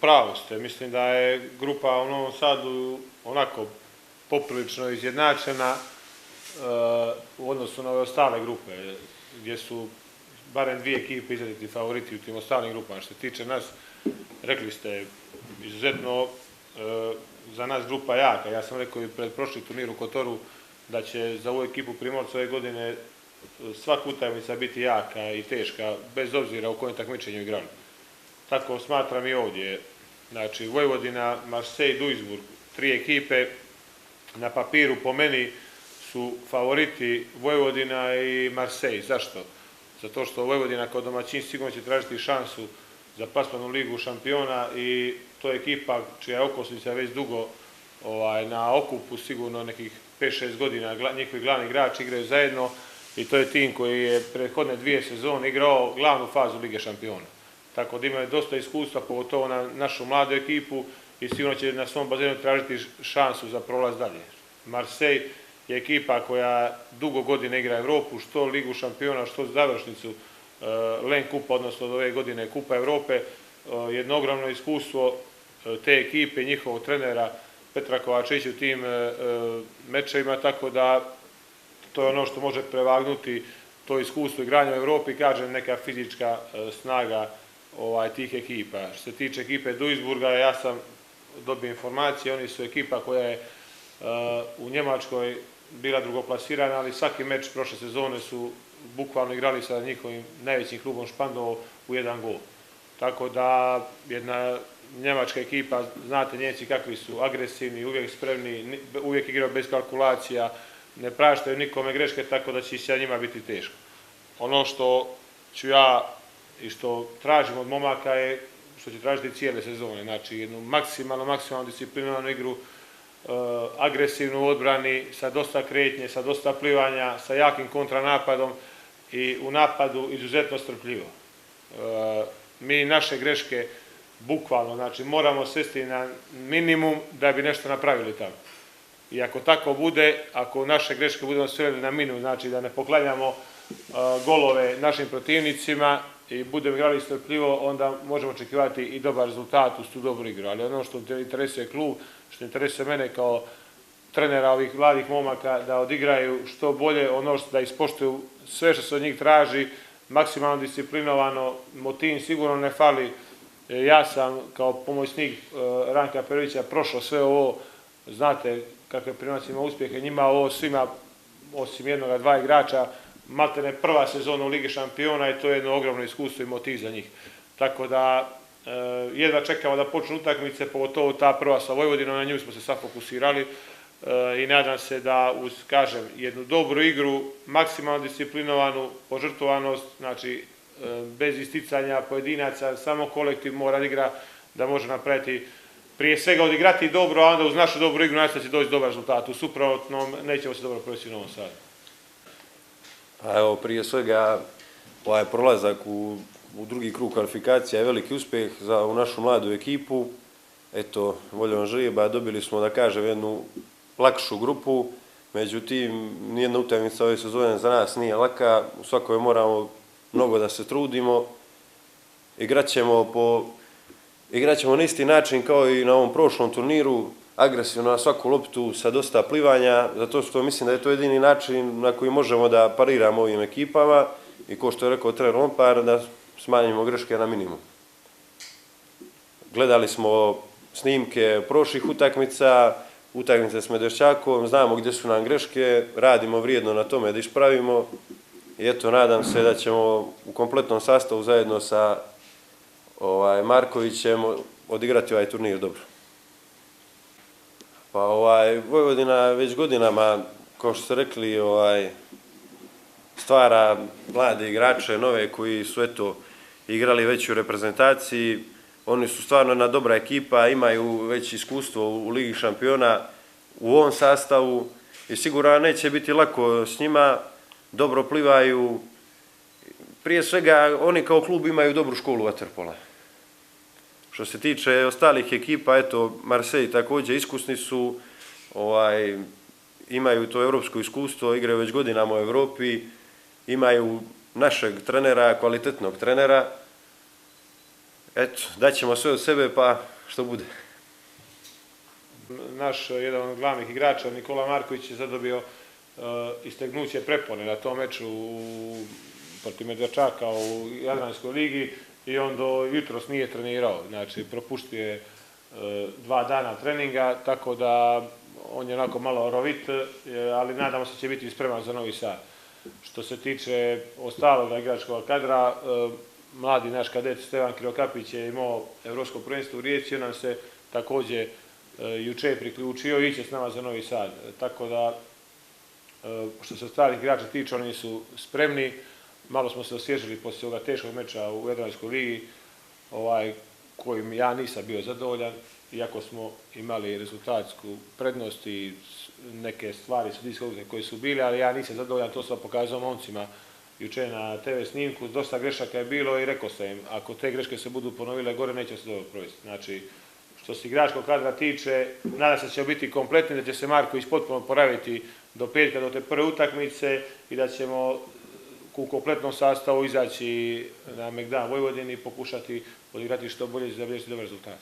pravu ste. Mislim da je grupa u Novom Sadu onako poprilično izjednačena u odnosu na ove ostale grupe, gdje su barem dvije ekipe izraziti favoriti u tim ostalim grupama. Što se tiče nas, rekli ste, izuzetno za nas grupa jaka. Ja sam rekao i pred prošli turnir u Kotoru da će za ovu ekipu Primorca ove godine svaka utakmica biti jaka i teška, bez obzira u kojem takmičenju igrali. Tako smatram i ovdje. Znači, Vojvodina, Marseille, Duisburg, tri ekipe na papiru po meni su favoriti Vojvodina i Marseille. Zašto? Zato što Vojvodina kao domaćin sigurno će tražiti šansu za plasman u Ligu šampiona i to je ekipa čija je okosnica već dugo na okupu, sigurno nekih 5-6 godina njihovi glavni igrači igraju zajedno i to je tim koji je prethodne 2 sezone igrao glavnu fazu Lige šampiona. Tako da imaju dosta iskustva, pogotovo na našu mladu ekipu i sigurno će na svom bazenu tražiti šansu za prolaz dalje. Marseille je ekipa koja dugo godina igra Evropu, što Ligu šampiona, što završnicu Len Kupa, odnosno od ove godine Kupa Evrope. Jedno ogromno iskustvo te ekipe, njihovog trenera Petra Kovačevića u tim mečevima, tako da to je ono što može prevagnuti to iskustvo igranja u Evropi, kažem, neka fizička snaga tih ekipa. Što se tiče ekipe Duisburga, ja sam dobio informacije, oni su ekipa koja je u Njemačkoj bila drugoplasirana, ali svaki meč prošle sezone su bukvalno igrali sa njihovim najvećim klubom Špandovo u 1 gol. Tako da jedna njemačka ekipa, znate Njemci kakvi su, agresivni, uvijek spremni, uvijek igraju bez kalkulacija, ne praštaju nikome greške, tako da će sa njima biti teško. Ono što ću ja i što tražim od momaka je što će tražiti cijele sezone, znači jednu maksimalno disciplinovanu igru, agresivnu u odbrani, sa dosta kretnje, sa dosta plivanja, sa jakim kontranapadom i u napadu izuzetno strpljivo. Mi naše greške bukvalno, znači moramo svesti na minimum da bi nešto napravili tamo. I ako tako bude, ako naše greške budemo sveli na minimum, znači da ne poklanjamo golove našim protivnicima i budemo igrali strpljivo, onda možemo očekivati i dobar rezultat uz tu dobru igru. Ali ono što interesuje klub, što interesuje mene kao trenera ovih mladih momaka, da odigraju što bolje, da ispoštuju sve što se od njih traži, maksimalno disciplinovano, motiv sigurno ne fali. Ja sam kao pomoćnik Ranka Perovića prošao sve ovo, znate kakve Primorac ima uspjehe, njima ovo svima, osim jednoga, 2 igrača, maltene prva sezona u Ligi šampiona i to je jedno ogromno iskustvo i motiv za njih. Tako da jedva čekamo da počnu utakmice, pogotovo ta prva sa Vojvodinom, na nju smo se sad fokusirali i nadam se da uz, kažem, jednu dobru igru, maksimalno disciplinovanu, požrtvovanost, znači bez isticanja pojedinaca, samo kolektiv mora igra da može napraviti, prije svega odigrati dobro, a onda uz našu dobru igru nastaviti će doći dobar rezultat. U suprotnom nećemo se dobro provesti u Novom Sadu. Pa evo, prije svega, ovaj prolazak u drugi krug kvalifikacija je veliki uspjeh za našu mladu ekipu. Eto, voljom žrijeba dobili smo, da kažem, jednu lakšu grupu, međutim, nijedna utakmica ove sezone za nas nije laka, u svakoj moramo mnogo da se trudimo. Igraćemo na isti način kao i na ovom prošlom turniru, agresivno na svaku loptu sa dosta plivanja, zato što mislim da je to jedini način na koji možemo da pariramo ovim ekipama i kao što je rekao trener Lompar, da smanjimo greške na minimum. Gledali smo snimke prošlih utakmica, utakmice s Medvešćakom, znamo gdje su nam greške, radimo vrijedno na tome da ispravimo i eto, nadam se da ćemo u kompletnom sastavu zajedno sa Markovićem odigrati ovaj turnir dobro. Pa Vojvodina već godinama, kao što ste rekli, stvara mlade igrače, nove koji su eto igrali već u reprezentaciji. Oni su stvarno jedna dobra ekipa, imaju već iskustvo u Ligi šampiona u ovom sastavu i sigurno neće biti lako s njima, dobro plivaju. Prije svega, oni kao klub imaju dobru školu vaterpola. Što se tiče ostalih ekipa, eto, Marseille također iskusni su, imaju to evropsko iskustvo, igraju već godinama u Evropi, imaju našeg trenera, kvalitetnog trenera. Eto, daćemo sve od sebe pa što bude. Naš jedan od glavnih igrača, Nikola Marković, je zadobio istegnuće prepone na tom meču protiv Medveščaka u Jadranskoj ligi i on do jutros nije trenirao. Znači, propustio je 2 dana treninga, tako da on je onako malo rovit, ali nadamo se da će biti spreman za Novi Sad. Što se tiče ostalog igračkog kadra, mladi naš kadet Stevan Krivokapić je imao evropsko prvenstvo u Rijeci i on nam se također juče priključio i iće s nama za Novi Sad. Tako da, što se ostalih igrača tiče, oni su spremni. Malo smo se osvježili poslije ovoga teškog meča u Jadranskoj ligi, kojim ja nisam bio zadovoljan, iako smo imali rezultatsku prednost i neke stvari sudijske koje su bile, ali ja nisam zadovoljan, to sam pokazao momcima juče na TV snimku, dosta grešaka je bilo i rekao sam im, ako te greške se budu ponovile gore, neće se dobro provesti. Znači, što se igračkog kadra tiče, nadam se da će biti kompletni, da će se Marković potpuno poraviti do petka, do te prve utakmice i da ćemo u kompletnom sastavu izaći na Megdan Vojvodini i pokušati odigrati što bolje i zabilježiti dobar rezultat.